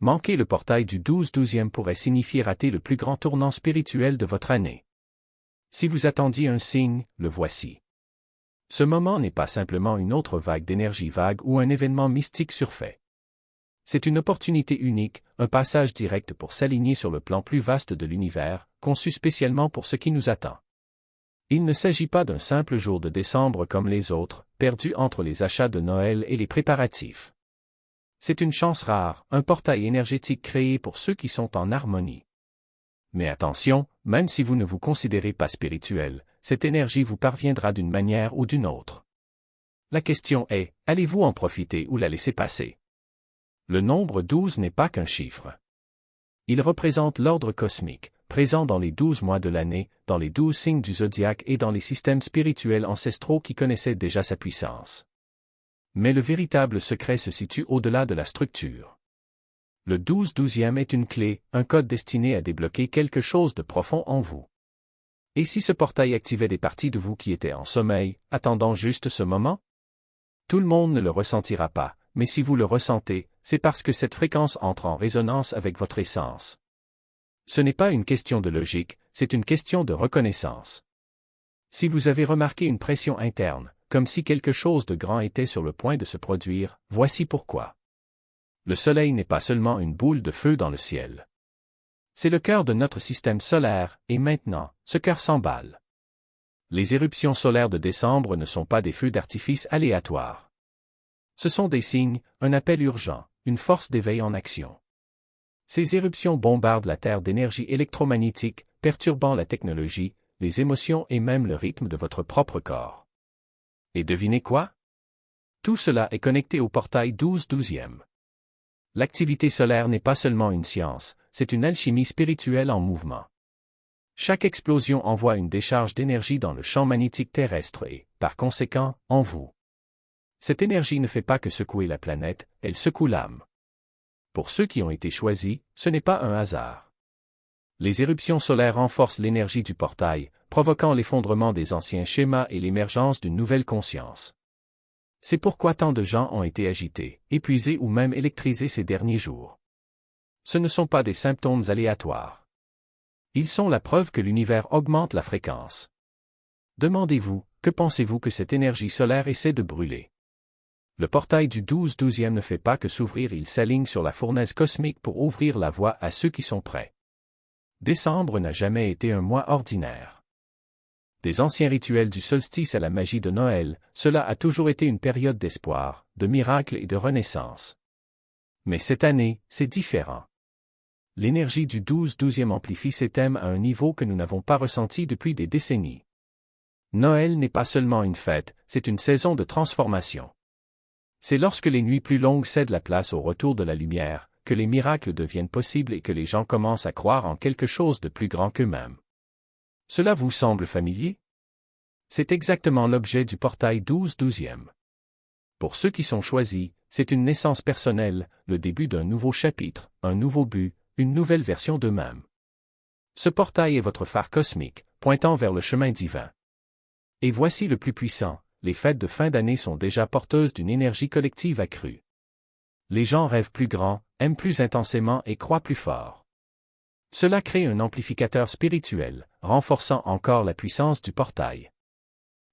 Manquer le portail du 12-12e pourrait signifier rater le plus grand tournant spirituel de votre année. Si vous attendiez un signe, le voici. Ce moment n'est pas simplement une autre vague d'énergie vague ou un événement mystique surfait. C'est une opportunité unique, un passage direct pour s'aligner sur le plan plus vaste de l'univers, conçu spécialement pour ce qui nous attend. Il ne s'agit pas d'un simple jour de décembre comme les autres, perdu entre les achats de Noël et les préparatifs. C'est une chance rare, un portail énergétique créé pour ceux qui sont en harmonie. Mais attention, même si vous ne vous considérez pas spirituel, cette énergie vous parviendra d'une manière ou d'une autre. La question est, allez-vous en profiter ou la laisser passer? Le nombre 12 n'est pas qu'un chiffre. Il représente l'ordre cosmique, présent dans les 12 mois de l'année, dans les 12 signes du zodiaque et dans les systèmes spirituels ancestraux qui connaissaient déjà sa puissance. Mais le véritable secret se situe au-delà de la structure. Le 12-12e est une clé, un code destiné à débloquer quelque chose de profond en vous. Et si ce portail activait des parties de vous qui étaient en sommeil, attendant juste ce moment? Tout le monde ne le ressentira pas, mais si vous le ressentez, c'est parce que cette fréquence entre en résonance avec votre essence. Ce n'est pas une question de logique, c'est une question de reconnaissance. Si vous avez remarqué une pression interne, comme si quelque chose de grand était sur le point de se produire, voici pourquoi. Le Soleil n'est pas seulement une boule de feu dans le ciel. C'est le cœur de notre système solaire, et maintenant, ce cœur s'emballe. Les éruptions solaires de décembre ne sont pas des feux d'artifice aléatoires. Ce sont des signes, un appel urgent, une force d'éveil en action. Ces éruptions bombardent la Terre d'énergie électromagnétique, perturbant la technologie, les émotions et même le rythme de votre propre corps. Et devinez quoi? Tout cela est connecté au portail 12-12e. L'activité solaire n'est pas seulement une science, c'est une alchimie spirituelle en mouvement. Chaque explosion envoie une décharge d'énergie dans le champ magnétique terrestre et, par conséquent, en vous. Cette énergie ne fait pas que secouer la planète, elle secoue l'âme. Pour ceux qui ont été choisis, ce n'est pas un hasard. Les éruptions solaires renforcent l'énergie du portail, provoquant l'effondrement des anciens schémas et l'émergence d'une nouvelle conscience. C'est pourquoi tant de gens ont été agités, épuisés ou même électrisés ces derniers jours. Ce ne sont pas des symptômes aléatoires. Ils sont la preuve que l'univers augmente la fréquence. Demandez-vous, que pensez-vous que cette énergie solaire essaie de brûler? Le portail du 12-12e ne fait pas que s'ouvrir, il s'aligne sur la fournaise cosmique pour ouvrir la voie à ceux qui sont prêts. Décembre n'a jamais été un mois ordinaire. Des anciens rituels du solstice à la magie de Noël, cela a toujours été une période d'espoir, de miracles et de renaissance. Mais cette année, c'est différent. L'énergie du 12-12e amplifie ses thèmes à un niveau que nous n'avons pas ressenti depuis des décennies. Noël n'est pas seulement une fête, c'est une saison de transformation. C'est lorsque les nuits plus longues cèdent la place au retour de la lumière, que les miracles deviennent possibles et que les gens commencent à croire en quelque chose de plus grand qu'eux-mêmes. Cela vous semble familier? C'est exactement l'objet du portail 12-12e. Pour ceux qui sont choisis, c'est une naissance personnelle, le début d'un nouveau chapitre, un nouveau but, une nouvelle version d'eux-mêmes. Ce portail est votre phare cosmique, pointant vers le chemin divin. Et voici le plus puissant, les fêtes de fin d'année sont déjà porteuses d'une énergie collective accrue. Les gens rêvent plus grand, aiment plus intensément et croient plus fort. Cela crée un amplificateur spirituel, renforçant encore la puissance du portail.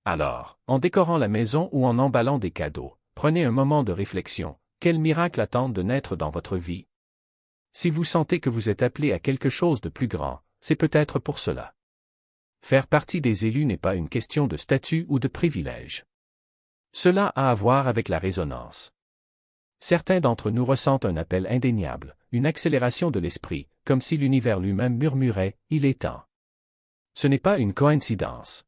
Alors, en décorant la maison ou en emballant des cadeaux, prenez un moment de réflexion. Quel miracle attend de naître dans votre vie? Si vous sentez que vous êtes appelé à quelque chose de plus grand, c'est peut-être pour cela. Faire partie des élus n'est pas une question de statut ou de privilège. Cela a à voir avec la résonance. Certains d'entre nous ressentent un appel indéniable, une accélération de l'esprit, comme si l'univers lui-même murmurait « Il est temps ». Ce n'est pas une coïncidence.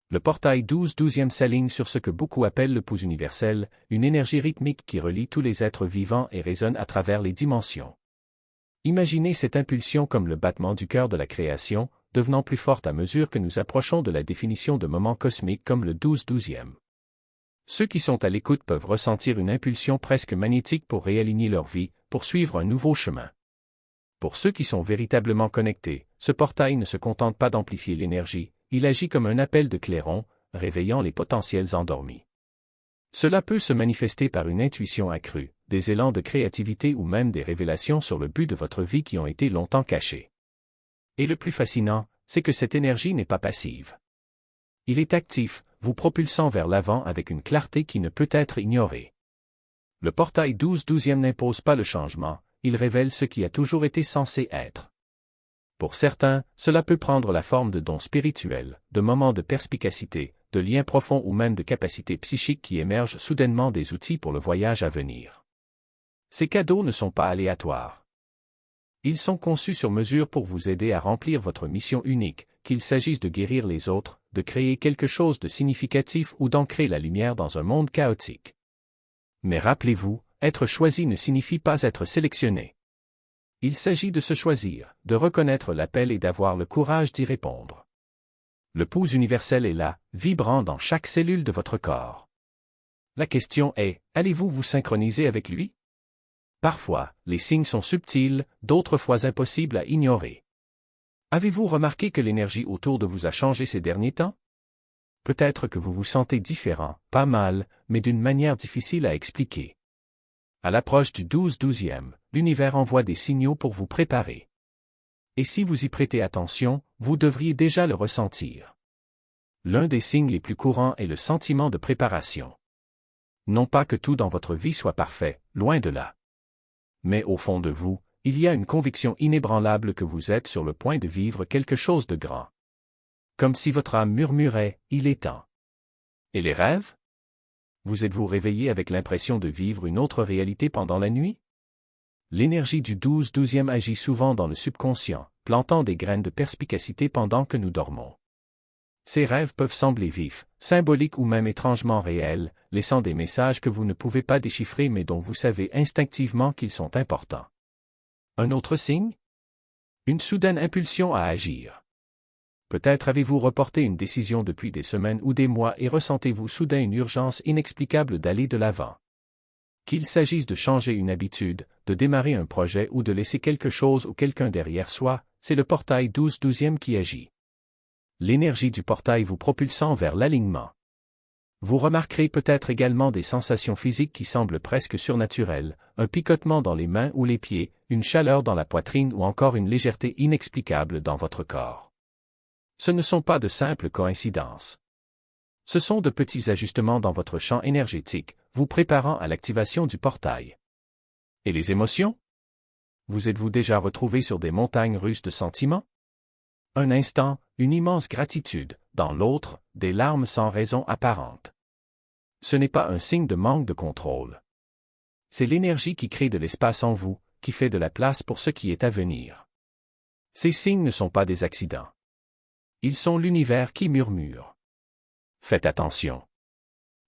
Le portail 12-12e s'aligne sur ce que beaucoup appellent le pouce universel, une énergie rythmique qui relie tous les êtres vivants et résonne à travers les dimensions. Imaginez cette impulsion comme le battement du cœur de la création, devenant plus forte à mesure que nous approchons de la définition de moments cosmiques comme le 12-12e. Ceux qui sont à l'écoute peuvent ressentir une impulsion presque magnétique pour réaligner leur vie, pour suivre un nouveau chemin. Pour ceux qui sont véritablement connectés, ce portail ne se contente pas d'amplifier l'énergie, il agit comme un appel de clairon, réveillant les potentiels endormis. Cela peut se manifester par une intuition accrue, des élans de créativité ou même des révélations sur le but de votre vie qui ont été longtemps cachés. Et le plus fascinant, c'est que cette énergie n'est pas passive. Il est actif, vous propulsant vers l'avant avec une clarté qui ne peut être ignorée. Le portail 12-12e n'impose pas le changement, il révèle ce qui a toujours été censé être. Pour certains, cela peut prendre la forme de dons spirituels, de moments de perspicacité, de liens profonds ou même de capacités psychiques qui émergent soudainement des outils pour le voyage à venir. Ces cadeaux ne sont pas aléatoires. Ils sont conçus sur mesure pour vous aider à remplir votre mission unique, qu'il s'agisse de guérir les autres, de créer quelque chose de significatif ou d'ancrer la lumière dans un monde chaotique. Mais rappelez-vous, être choisi ne signifie pas être sélectionné. Il s'agit de se choisir, de reconnaître l'appel et d'avoir le courage d'y répondre. Le pouls universel est là, vibrant dans chaque cellule de votre corps. La question est, allez-vous vous synchroniser avec lui? Parfois, les signes sont subtils, d'autres fois impossibles à ignorer. Avez-vous remarqué que l'énergie autour de vous a changé ces derniers temps? Peut-être que vous vous sentez différent, pas mal, mais d'une manière difficile à expliquer. À l'approche du 12-12e, l'univers envoie des signaux pour vous préparer. Et si vous y prêtez attention, vous devriez déjà le ressentir. L'un des signes les plus courants est le sentiment de préparation. Non pas que tout dans votre vie soit parfait, loin de là. Mais au fond de vous, il y a une conviction inébranlable que vous êtes sur le point de vivre quelque chose de grand. Comme si votre âme murmurait, il est temps. Et les rêves? Vous êtes-vous réveillé avec l'impression de vivre une autre réalité pendant la nuit? L'énergie du 12-12e agit souvent dans le subconscient, plantant des graines de perspicacité pendant que nous dormons. Ces rêves peuvent sembler vifs, symboliques ou même étrangement réels, laissant des messages que vous ne pouvez pas déchiffrer mais dont vous savez instinctivement qu'ils sont importants. Un autre signe? Une soudaine impulsion à agir. Peut-être avez-vous reporté une décision depuis des semaines ou des mois et ressentez-vous soudain une urgence inexplicable d'aller de l'avant. Qu'il s'agisse de changer une habitude, de démarrer un projet ou de laisser quelque chose ou quelqu'un derrière soi, c'est le portail 12-12e qui agit. L'énergie du portail vous propulsant vers l'alignement. Vous remarquerez peut-être également des sensations physiques qui semblent presque surnaturelles, un picotement dans les mains ou les pieds, une chaleur dans la poitrine ou encore une légèreté inexplicable dans votre corps. Ce ne sont pas de simples coïncidences. Ce sont de petits ajustements dans votre champ énergétique, vous préparant à l'activation du portail. Et les émotions? Vous êtes-vous déjà retrouvé sur des montagnes russes de sentiments? Un instant, une immense gratitude, dans l'autre, des larmes sans raison apparente. Ce n'est pas un signe de manque de contrôle. C'est l'énergie qui crée de l'espace en vous, qui fait de la place pour ce qui est à venir. Ces signes ne sont pas des accidents. Ils sont l'univers qui murmure. Faites attention.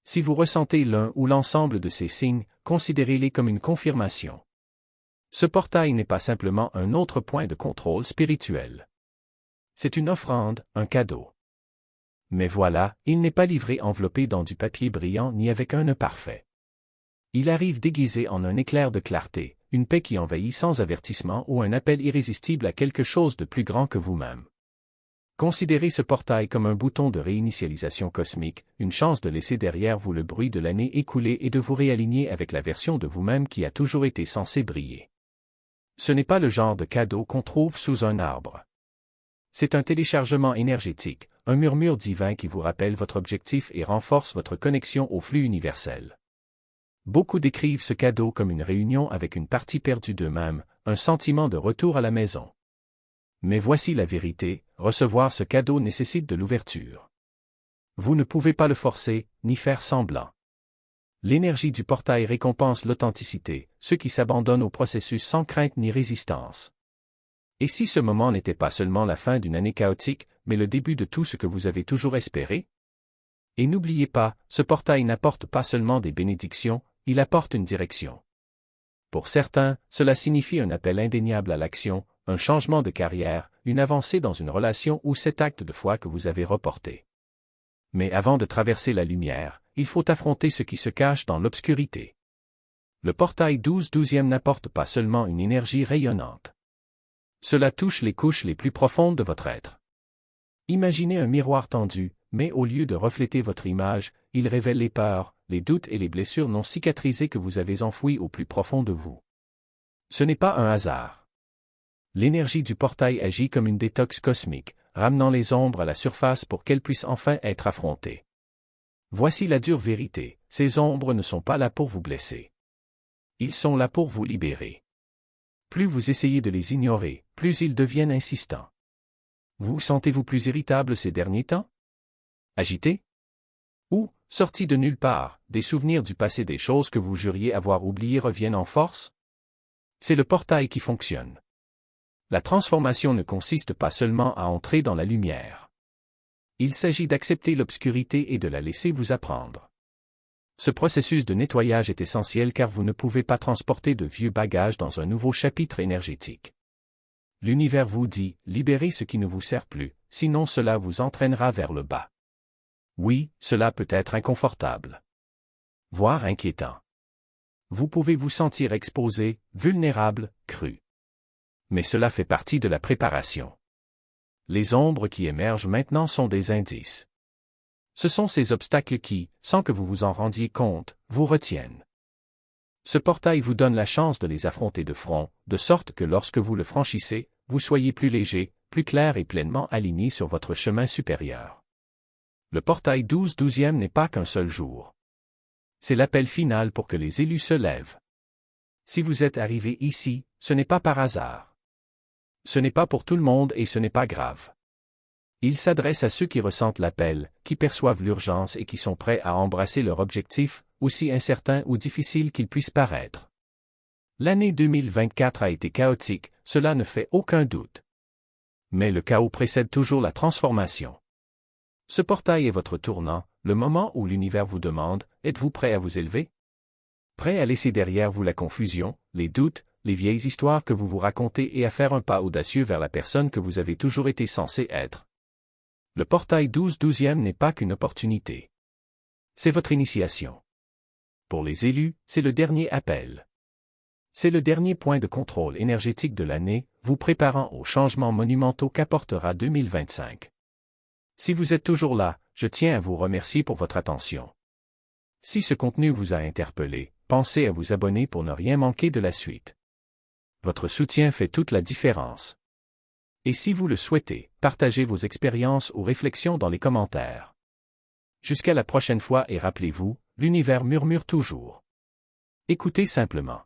Si vous ressentez l'un ou l'ensemble de ces signes, considérez-les comme une confirmation. Ce portail n'est pas simplement un autre point de contrôle spirituel. C'est une offrande, un cadeau. Mais voilà, il n'est pas livré enveloppé dans du papier brillant ni avec un nœud parfait. Il arrive déguisé en un éclair de clarté, une paix qui envahit sans avertissement ou un appel irrésistible à quelque chose de plus grand que vous-même. Considérez ce portail comme un bouton de réinitialisation cosmique, une chance de laisser derrière vous le bruit de l'année écoulée et de vous réaligner avec la version de vous-même qui a toujours été censée briller. Ce n'est pas le genre de cadeau qu'on trouve sous un arbre. C'est un téléchargement énergétique, un murmure divin qui vous rappelle votre objectif et renforce votre connexion au flux universel. Beaucoup décrivent ce cadeau comme une réunion avec une partie perdue d'eux-mêmes, un sentiment de retour à la maison. Mais voici la vérité, recevoir ce cadeau nécessite de l'ouverture. Vous ne pouvez pas le forcer, ni faire semblant. L'énergie du portail récompense l'authenticité, ceux qui s'abandonnent au processus sans crainte ni résistance. Et si ce moment n'était pas seulement la fin d'une année chaotique, mais le début de tout ce que vous avez toujours espéré? Et n'oubliez pas, ce portail n'apporte pas seulement des bénédictions, il apporte une direction. Pour certains, cela signifie un appel indéniable à l'action, un changement de carrière, une avancée dans une relation ou cet acte de foi que vous avez reporté. Mais avant de traverser la lumière, il faut affronter ce qui se cache dans l'obscurité. Le portail 12-12e n'apporte pas seulement une énergie rayonnante. Cela touche les couches les plus profondes de votre être. Imaginez un miroir tendu, mais au lieu de refléter votre image, il révèle les peurs, les doutes et les blessures non cicatrisées que vous avez enfouies au plus profond de vous. Ce n'est pas un hasard. L'énergie du portail agit comme une détox cosmique, ramenant les ombres à la surface pour qu'elles puissent enfin être affrontées. Voici la dure vérité, ces ombres ne sont pas là pour vous blesser. Ils sont là pour vous libérer. Plus vous essayez de les ignorer, plus ils deviennent insistants. Vous sentez-vous plus irritable ces derniers temps? Agité? Ou, sorti de nulle part, des souvenirs du passé, des choses que vous juriez avoir oubliées reviennent en force? C'est le portail qui fonctionne. La transformation ne consiste pas seulement à entrer dans la lumière. Il s'agit d'accepter l'obscurité et de la laisser vous apprendre. Ce processus de nettoyage est essentiel car vous ne pouvez pas transporter de vieux bagages dans un nouveau chapitre énergétique. L'univers vous dit, libérez ce qui ne vous sert plus, sinon cela vous entraînera vers le bas. Oui, cela peut être inconfortable, voire inquiétant. Vous pouvez vous sentir exposé, vulnérable, cru. Mais cela fait partie de la préparation. Les ombres qui émergent maintenant sont des indices. Ce sont ces obstacles qui, sans que vous vous en rendiez compte, vous retiennent. Ce portail vous donne la chance de les affronter de front, de sorte que lorsque vous le franchissez, vous soyez plus léger, plus clair et pleinement aligné sur votre chemin supérieur. Le portail 12/12e n'est pas qu'un seul jour. C'est l'appel final pour que les élus se lèvent. Si vous êtes arrivé ici, ce n'est pas par hasard. Ce n'est pas pour tout le monde et ce n'est pas grave. Il s'adresse à ceux qui ressentent l'appel, qui perçoivent l'urgence et qui sont prêts à embrasser leur objectif, aussi incertain ou difficile qu'il puisse paraître. L'année 2024 a été chaotique, cela ne fait aucun doute. Mais le chaos précède toujours la transformation. Ce portail est votre tournant, le moment où l'univers vous demande, êtes-vous prêt à vous élever? Prêt à laisser derrière vous la confusion, les doutes, les vieilles histoires que vous vous racontez et à faire un pas audacieux vers la personne que vous avez toujours été censé être. Le portail 12/12e n'est pas qu'une opportunité. C'est votre initiation. Pour les élus, c'est le dernier appel. C'est le dernier point de contrôle énergétique de l'année, vous préparant aux changements monumentaux qu'apportera 2025. Si vous êtes toujours là, je tiens à vous remercier pour votre attention. Si ce contenu vous a interpellé, pensez à vous abonner pour ne rien manquer de la suite. Votre soutien fait toute la différence. Et si vous le souhaitez, partagez vos expériences ou réflexions dans les commentaires. Jusqu'à la prochaine fois et rappelez-vous, l'univers murmure toujours. Écoutez simplement.